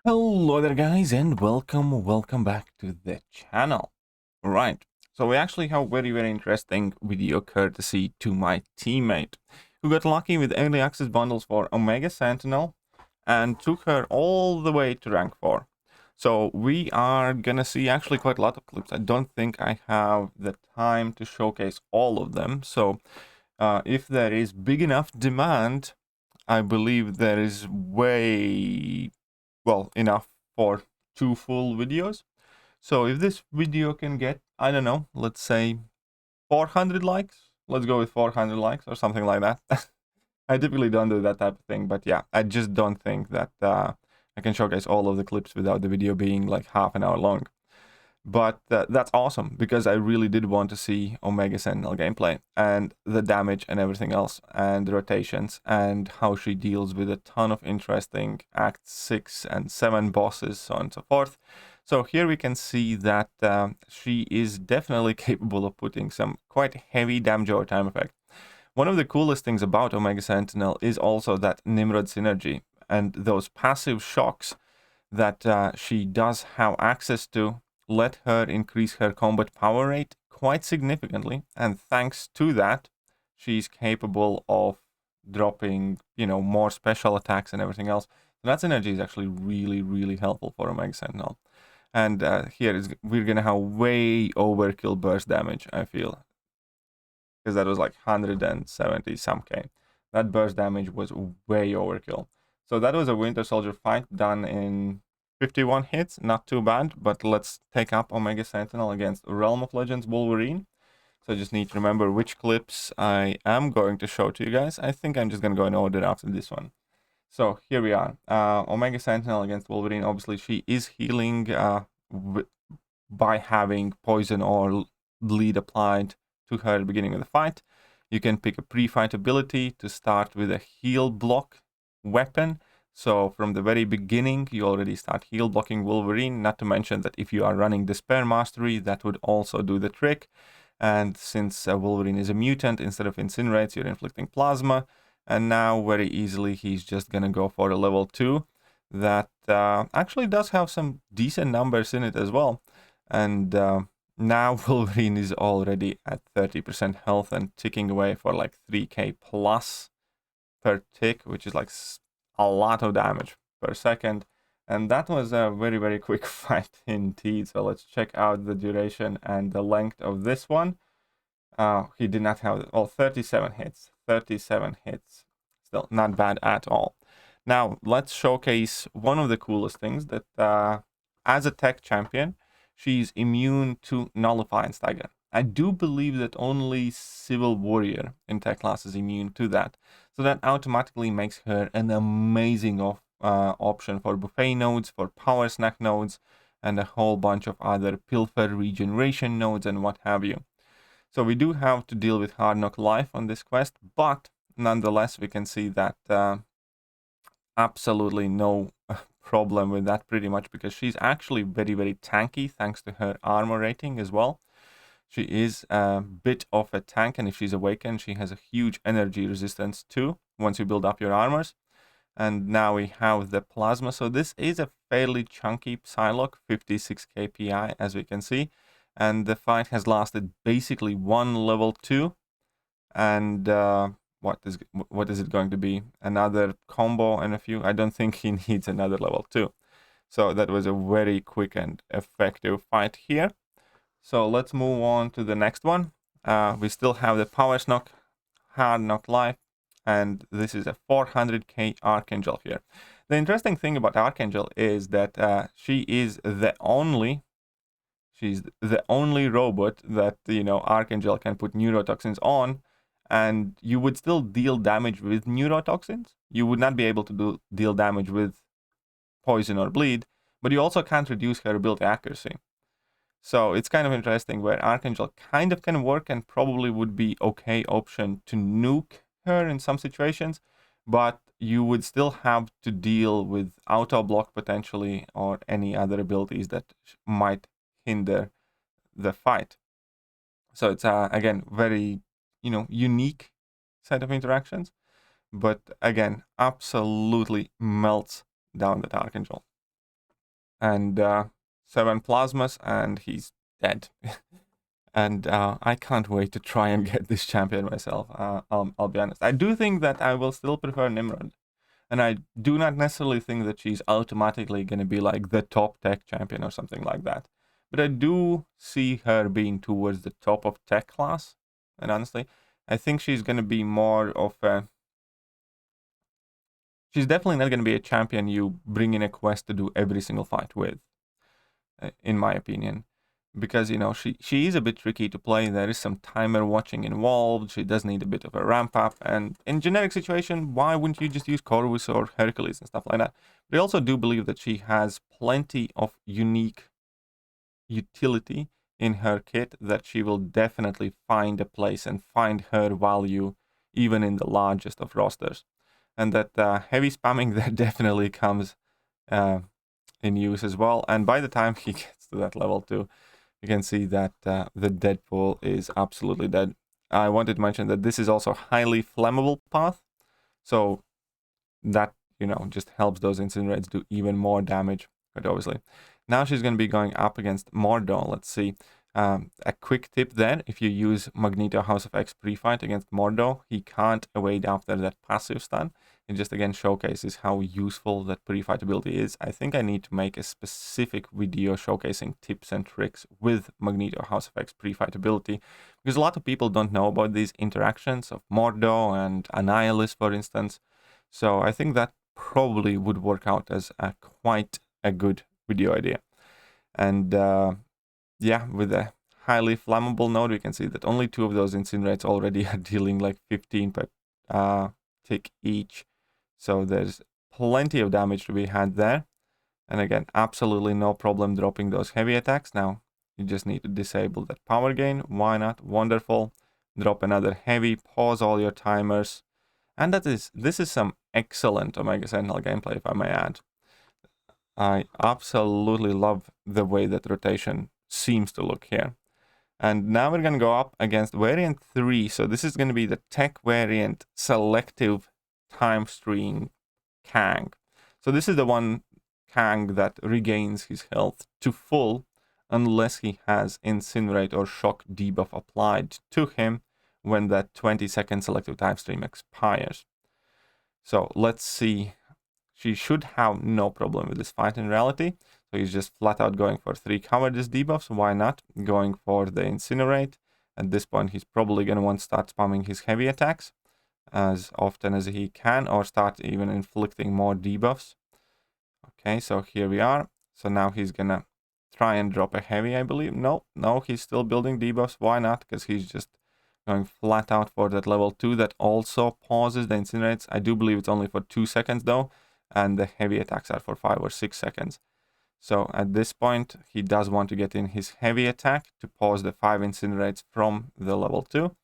Hello there guys and welcome back to the channel. Right, so we actually have a very interesting video courtesy to my teammate who got lucky with early access bundles for Omega Sentinel and took her all the way to rank 4. So we are gonna see actually quite a lot of clips. I don't think I have the time to showcase all of them, so if there is big enough demand, I believe there is enough for 2 full videos. So if this video can get, I don't know, let's say 400 likes, let's go with 400 likes or something like that. I typically don't do that type of thing, but yeah, I just don't think that I can showcase all of the clips without the video being like half an hour long. But that's awesome because I really did want to see Omega Sentinel gameplay and the damage and everything else and the rotations and how she deals with a ton of interesting Act 6 and 7 bosses, so on and so forth. So here we can see that she is definitely capable of putting some quite heavy damage over time effect. One of the coolest things about Omega Sentinel is also that Nimrod synergy and those passive shocks that she does have access to let her increase her combat power rate quite significantly, and thanks to that, she's capable of dropping, more special attacks and everything else. So that synergy is actually really helpful for Omega Sentinel. And we're gonna have way overkill burst damage, I feel, because that was like 170 some K. That burst damage was way overkill. So that was a Winter Soldier fight done in 51 hits, not too bad, but let's take up Omega Sentinel against Realm of Legends Wolverine. So I just need to remember which clips I am going to show to you guys. I think I'm just going to go in order after this one. So here we are. Omega Sentinel against Wolverine. Obviously, she is healing by having poison or bleed applied to her at the beginning of the fight. You can pick a pre-fight ability to start with a heal block weapon. So from the very beginning, you already start heal blocking Wolverine, not to mention that if you are running Despair Mastery, that would also do the trick. And since Wolverine is a mutant, instead of incinerates, you're inflicting plasma. And now very easily, he's just gonna go for a level 2 that actually does have some decent numbers in it as well. And now Wolverine is already at 30% health and ticking away for like 3k plus per tick, which is like a lot of damage per second. And that was a very quick fight indeed. So let's check out the duration and the length of this one. He did not have, 37 hits. 37 hits. Still not bad at all. Now, let's showcase one of the coolest things that as a tech champion, she's immune to Nullify and Stagger. I do believe that only Civil Warrior in tech class is immune to that. So that automatically makes her an amazing option for buffet nodes, for power snack nodes, and a whole bunch of other pilfer regeneration nodes and what have you. So we do have to deal with Hard Knock Life on this quest, but nonetheless we can see that absolutely no problem with that pretty much, because she's actually very tanky thanks to her armor rating as well. She is a bit of a tank, and if she's awakened, she has a huge energy resistance too once you build up your armors. And now we have the plasma. So this is a fairly chunky Psylocke, 56 kpi as we can see. And the fight has lasted basically one level 2. And what is it going to be? Another combo and a few? I don't think he needs another level 2. So that was a very quick and effective fight here. So let's move on to the next one. We still have the Power Knock, Hard Knock Life, and this is a 400k Archangel here. The interesting thing about Archangel is that she's the only robot that, Archangel can put neurotoxins on, and you would still deal damage with neurotoxins. You would not be able to deal damage with poison or bleed, but you also can't reduce her ability accuracy. So it's kind of interesting where Archangel kind of can work and probably would be okay option to nuke her in some situations, but you would still have to deal with auto block potentially or any other abilities that might hinder the fight. So it's again very unique set of interactions, but again absolutely melts down that Archangel. and 7 plasmas, and he's dead. And I can't wait to try and get this champion myself. I'll be honest. I do think that I will still prefer Nimrod. And I do not necessarily think that she's automatically going to be like the top tech champion or something like that. But I do see her being towards the top of tech class. And honestly, I think she's going to be more of a... She's definitely not going to be a champion you bring in a quest to do every single fight with, in my opinion. Because, you know, she is a bit tricky to play. There is some timer watching involved. She does need a bit of a ramp up. And in generic situation, why wouldn't you just use Corvus or Hercules and stuff like that? But I also do believe that she has plenty of unique utility in her kit that she will definitely find a place and find her value even in the largest of rosters. And that heavy spamming that definitely comes in use as well. And by the time he gets to that level 2, you can see that the Deadpool is absolutely dead. I wanted to mention that this is also a highly flammable path. So that, you know, just helps those incinerates do even more damage, quite obviously. Now she's going to be going up against Mordo. Let's see. A quick tip there, if you use Magneto House of X pre-fight against Mordo, he can't evade after that passive stun. It just again showcases how useful that pre-fight ability is. I think I need to make a specific video showcasing tips and tricks with Magneto House of X pre-fight ability, because a lot of people don't know about these interactions of Mordo and Annihilus, for instance. So I think that probably would work out as quite a good video idea. And yeah, with a highly flammable node, we can see that only 2 of those incinerates already are dealing like 15 per tick each. So there's plenty of damage to be had there. And again, absolutely no problem dropping those heavy attacks. Now, you just need to disable that power gain. Why not? Wonderful. Drop another heavy, pause all your timers. And this is some excellent Omega Sentinel gameplay, if I may add. I absolutely love the way that rotation seems to look here. And now we're going to go up against variant 3. So this is going to be the tech variant selective time stream Kang. So this is the one Kang that regains his health to full unless he has incinerate or shock debuff applied to him when that 20-second selective time stream expires. So let's see. She should have no problem with this fight in reality. So he's just flat out going for 3 cowardice debuffs. Why not? Going for the incinerate. At this point, he's probably going to want to start spamming his heavy attacks as often as he can, or start even inflicting more debuffs. Okay, so here we are. So now he's going to try and drop a heavy, I believe. No, he's still building debuffs. Why not? Because he's just going flat out for that level 2 that also pauses the incinerates. I do believe it's only for 2 seconds though, and the heavy attacks are for 5 or 6 seconds. So at this point, he does want to get in his heavy attack to pause the 5 incinerates from the level 2,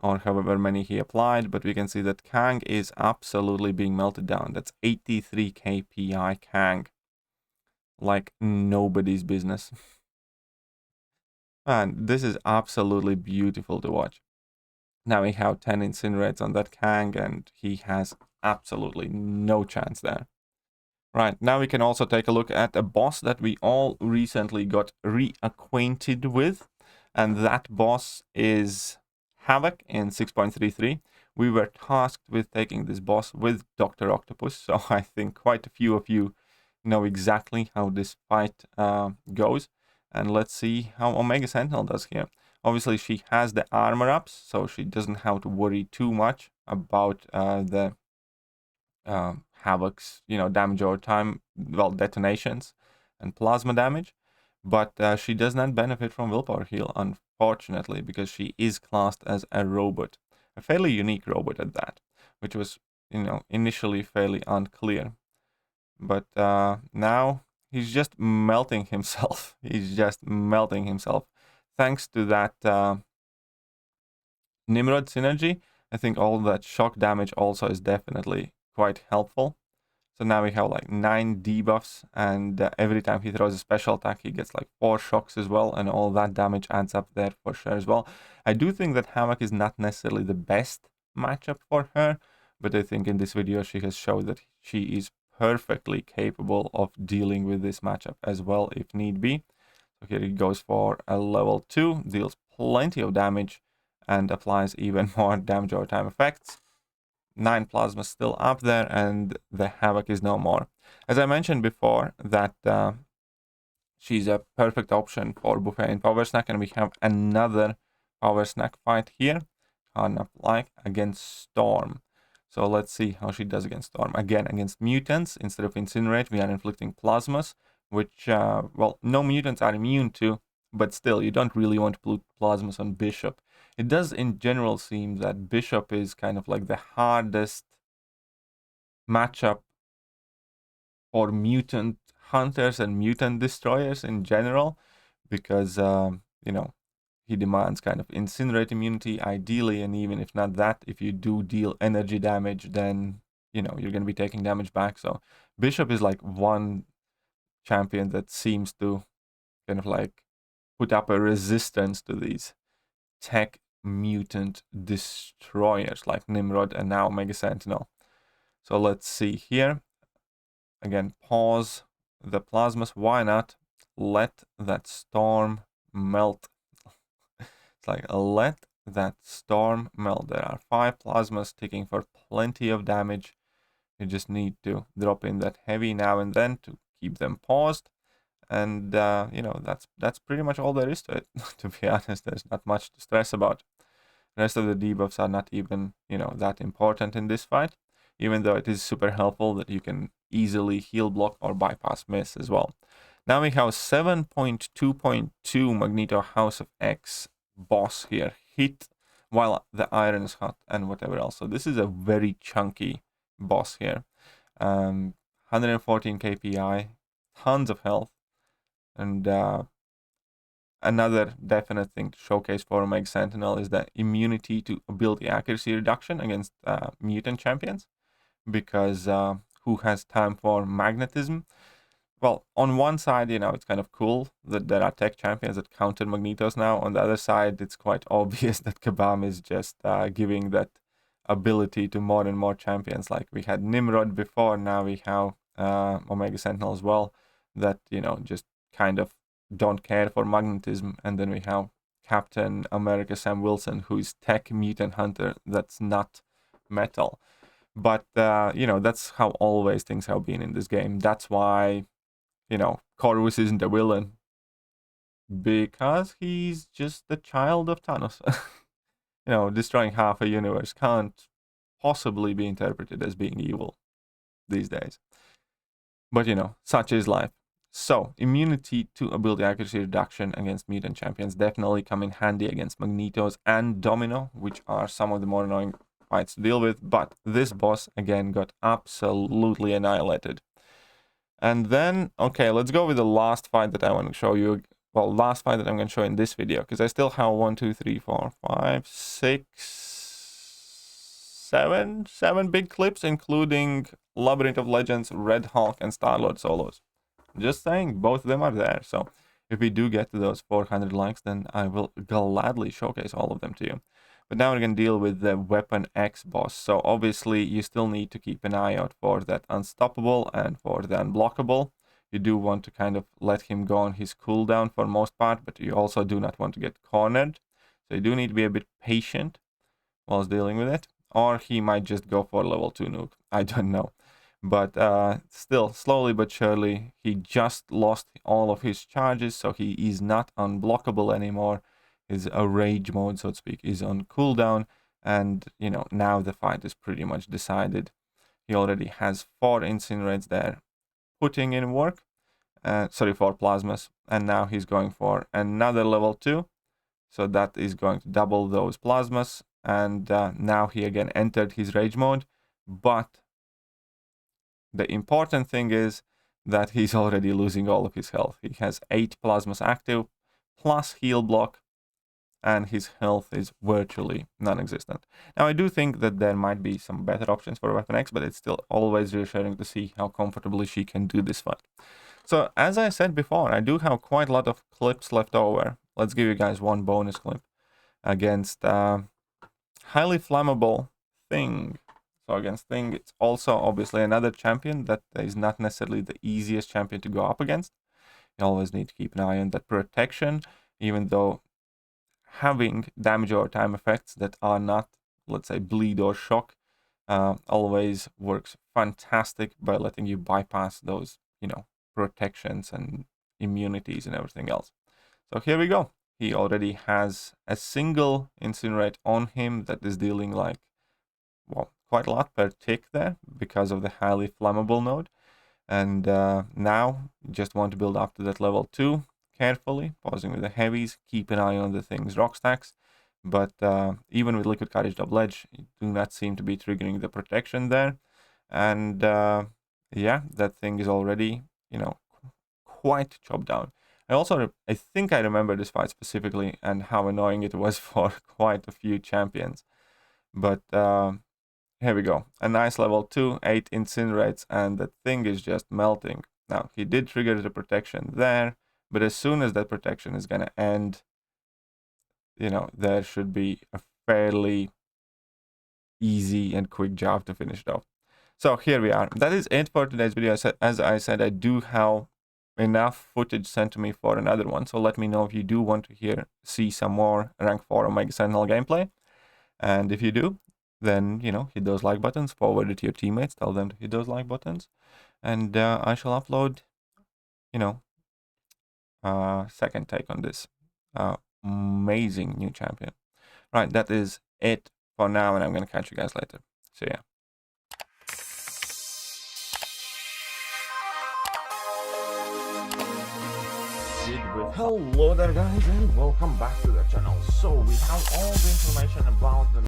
or however many he applied, but we can see that Kang is absolutely being melted down. That's 83 KPI Kang. Like nobody's business. And this is absolutely beautiful to watch. Now we have 10 incinerates on that Kang, and he has absolutely no chance there. Right, now we can also take a look at a boss that we all recently got reacquainted with, and that boss is Havok in 6.33. We were tasked with taking this boss with Dr. Octopus, so I think quite a few of you know exactly how this fight goes. And let's see how Omega Sentinel does here. Obviously, she has the armor ups, so she doesn't have to worry too much about the Havok's, damage over time, well, detonations and plasma damage. But she does not benefit from willpower heal, unfortunately, because she is classed as a robot. A fairly unique robot at that, which was, initially fairly unclear. But now he's just melting himself. He's just melting himself. Thanks to that Nimrod synergy, I think all that shock damage also is definitely quite helpful. So now we have like 9 debuffs, and every time he throws a special attack, he gets like 4 shocks as well, and all that damage adds up there for sure as well. I do think that Havok is not necessarily the best matchup for her, but I think in this video she has shown that she is perfectly capable of dealing with this matchup as well if need be. So here he goes for a level 2, deals plenty of damage and applies even more damage over time effects. 9 plasma still up there, and the Havok is no more. As I mentioned before, that she's a perfect option for Buffet and Power Snack, and we have another Power Snack fight here, kind of like against Storm. So let's see how she does against Storm. Again, against mutants, instead of Incinerate, we are inflicting plasmas, which, well, no mutants are immune to, but still, you don't really want to put plasmas on Bishop. It does in general seem that Bishop is kind of like the hardest matchup for mutant hunters and mutant destroyers in general, because, you know, he demands kind of Incinerate immunity ideally, and even if not that, if you do deal energy damage, then, you know, you're going to be taking damage back. So Bishop is like one champion that seems to kind of like put up a resistance to these tech mutant destroyers like Nimrod and now Mega Sentinel. So let's see here. Again, pause the plasmas. Why not? Let that storm melt. It's like, let that storm melt. There are 5 plasmas ticking for plenty of damage. You just need to drop in that heavy now and then to keep them paused. And, you know, that's pretty much all there is to it. To be honest, there's not much to stress about. The rest of the debuffs are not even, you know, that important in this fight, even though it is super helpful that you can easily heal block or bypass miss as well. Now we have 7.2.2 Magneto House of X boss here, hit while the iron is hot and whatever else. So this is a very chunky boss here. 114 KPI, tons of health, and another definite thing to showcase for Mega Sentinel is the immunity to ability accuracy reduction against mutant champions, because who has time for magnetism? Well, on one side, you know, it's kind of cool that there are tech champions that counter Magnetos now. On the other side, it's quite obvious that Kabam is just giving that ability to more and more champions. Like we had Nimrod before, now we have Omega Sentinel as well, that, you know, just kind of don't care for magnetism. And then we have Captain America Sam Wilson, who is tech mutant hunter that's not metal. But, you know, that's how always things have been in this game. That's why, you know, Corvus isn't a villain, because he's just the child of Thanos. You know, destroying half a universe can't possibly be interpreted as being evil these days. But, you know, such is life. So, immunity to ability accuracy reduction against mutant champions definitely come in handy against Magnetos and Domino, which are some of the more annoying fights to deal with. But this boss, again, got absolutely annihilated. And then, okay, let's go with the last fight that I want to show you. Well, last fight that I'm going to show in this video, because I still have 1, 2, 3, 4, 5, 6, 7 big clips, including Labyrinth of Legends, Red Hulk, and Star-Lord solos. Just saying, both of them are there. So if we do get to those 400 likes, then I will gladly showcase all of them to you. But now we're going to deal with the Weapon X boss. So obviously you still need to keep an eye out for that Unstoppable and for the Unblockable. You do want to kind of let him go on his cooldown for most part, but you also do not want to get cornered. So you do need to be a bit patient whilst dealing with it. Or he might just go for level 2 nuke. I don't know. But still, slowly but surely, he just lost all of his charges, so he is not unblockable anymore. His rage mode, so to speak, is on cooldown, and, you know, now the fight is pretty much decided. He already has 4 incinerates there putting in work, 4 plasmas, and now he's going for another level 2, so that is going to double those plasmas, and now he again entered his rage mode, but the important thing is that he's already losing all of his health. He has 8 plasmas active, plus heal block, and his health is virtually non-existent. Now, I do think that there might be some better options for Weapon X, but it's still always reassuring to see how comfortably she can do this fight. So, as I said before, I do have quite a lot of clips left over. Let's give you guys one bonus clip against highly flammable thing. So against Thing, it's also obviously another champion that is not necessarily the easiest champion to go up against. You always need to keep an eye on that protection, even though having damage over time effects that are not, let's say, bleed or shock, always works fantastic by letting you bypass those, protections and immunities and everything else. So here we go. He already has a single Incinerate on him that is dealing quite a lot per tick there because of the highly flammable node. And now you just want to build up to that level 2 carefully, pausing with the heavies, keep an eye on the Thing's rock stacks. But even with Liquid Courage Double Edge, you do not seem to be triggering the protection there. And yeah, that Thing is already, quite chopped down. I think I remember this fight specifically and how annoying it was for quite a few champions. But here we go. A nice level 2, 8 Incinerates, and that Thing is just melting. Now, he did trigger the protection there, but as soon as that protection is going to end, there should be a fairly easy and quick job to finish it off. So here we are. That is it for today's video. As I said, I do have enough footage sent to me for another one. So let me know if you do want to see some more rank 4 Omega Sentinel gameplay. And if you do, then, hit those like buttons, forward it to your teammates, tell them to hit those like buttons. And I shall upload, second take on this amazing new champion. Right, that is it for now, and I'm going to catch you guys later. See ya. Hello there guys and welcome back to the channel. So we have all the information about the